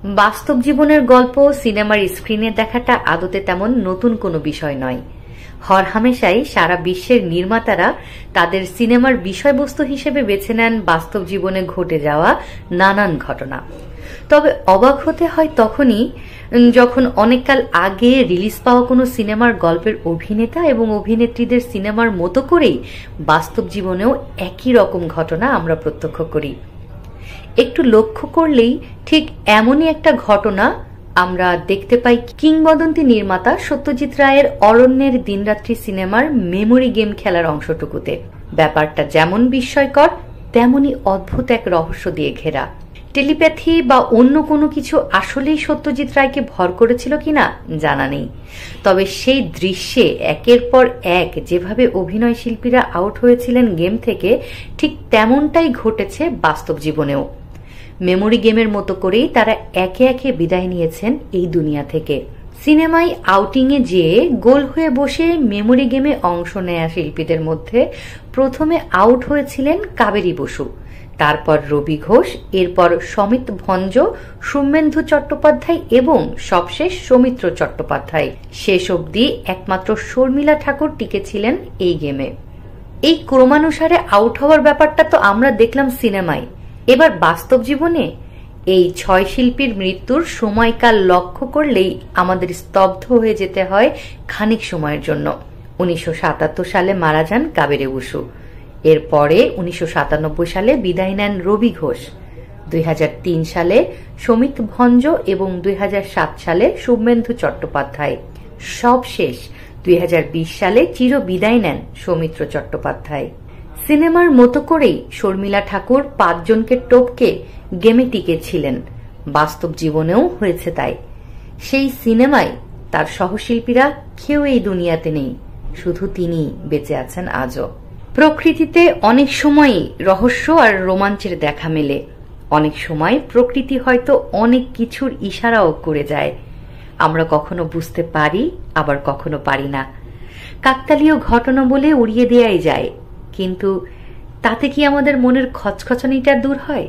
বাস্তব জীবনের গল্প সিনেমার স্ক্রিনে দেখাটা আদতে তেমন নতুন কোনো বিষয় নয়। হরহামেশাই সারা বিশ্বের নির্মাতারা তাদের সিনেমার বিষয়বস্তু হিসেবে বেছে নেন বাস্তব জীবনে ঘটে যাওয়া নানান ঘটনা। তবে অবাক হতে হয় তখনই যখন অনেককাল আগে রিলিজ পাওয়া কোনো সিনেমার গল্পের অভিনেতা এবং অভিনেত্রীদের সিনেমার মতো করেই বাস্তব জীবনেও একই রকম ঘটনা আমরা প্রত্যক্ষ করি। একটু লক্ষ্য করলেই ঠিক এমনই একটা ঘটনা আমরা দেখতে পাই কিংবদন্তি নির্মাতা সত্যজিৎ রায়ের অরণ্যের দিনরাত্রি সিনেমার মেমোরি গেম খেলার অংশটুকুতে। ব্যাপারটা যেমন বিস্ময়কর তেমনি অদ্ভুত এক রহস্য দিয়ে ঘেরা। টেলিপ্যাথি বা অন্য কোনো কিছু আসলেই সত্যজিৎ রায়কে ভর করেছিল কিনা জানা নেই, তবে সেই দৃশ্যে একের পর এক যেভাবে অভিনয় শিল্পীরা আউট হয়েছিলেন গেম থেকে, ঠিক তেমনটাই ঘটেছে বাস্তব জীবনেও। মেমোরি গেমের মতো করেই তারা একে একে বিদায় নিয়েছেন এই দুনিয়া থেকে। সিনেমায় আউটিংয়ে যেয়ে গোল হয়ে বসে মেমোরি গেমে অংশ নেয়া শিল্পীদের মধ্যে প্রথমে আউট হয়েছিলেন কাবেরী বসু, তারপর রবি ঘোষ, এরপর সমিত ভঞ্জ, শুভেন্দু চট্টোপাধ্যায় এবং সবশেষ সৌমিত্র চট্টোপাধ্যায়। শেষ অবধি একমাত্র শর্মিলা ঠাকুর টিকেছিলেন এই গেমে। এই ক্রমানুসারে আউট হওয়ার ব্যাপারটা তো আমরা দেখলাম সিনেমায়, এবার বাস্তব জীবনে এই 6 শিল্পীর মৃত্যুর সময়কাল লক্ষ্য করলেই আমাদের স্তব্ধ হয়ে যেতে হয় খানিক সময়ের জন্য। 1977 সালে মারা যান কাবেরী বসু, এরপরে 1997 সালে বিদায় নেন রবি ঘোষ, 2003 সালে সমিত ভঞ্জ এবং 2007 সালে শুভেন্দু চট্টোপাধ্যায়। সবশেষ 2020 সালে চির বিদায় নেন সৌমিত্র চট্টোপাধ্যায়। সিনেমার মতো করেই শর্মিলা ঠাকুর 5 জনকে টপকে গেমে টিকেছিলেন, বাস্তব জীবনেও হয়েছে তাই। সেই সিনেমায় তার সহশিল্পীরা কেউ এই দুনিয়াতে নেই, শুধু তিনি বেঁচে আছেন আজও। প্রকৃতিতে অনেক সময়ই রহস্য আর রোমাঞ্চের দেখা মেলে, অনেক সময় প্রকৃতি হয়তো অনেক কিছুর ইশারাও করে যায়, আমরা কখনো বুঝতে পারি আবার কখনো পারি না। কাকতালীয় ঘটনা বলে উড়িয়ে দেয়াই যায়, কিন্তু তাতে কি আমাদের মনের খচখচানিটা দূর হয়?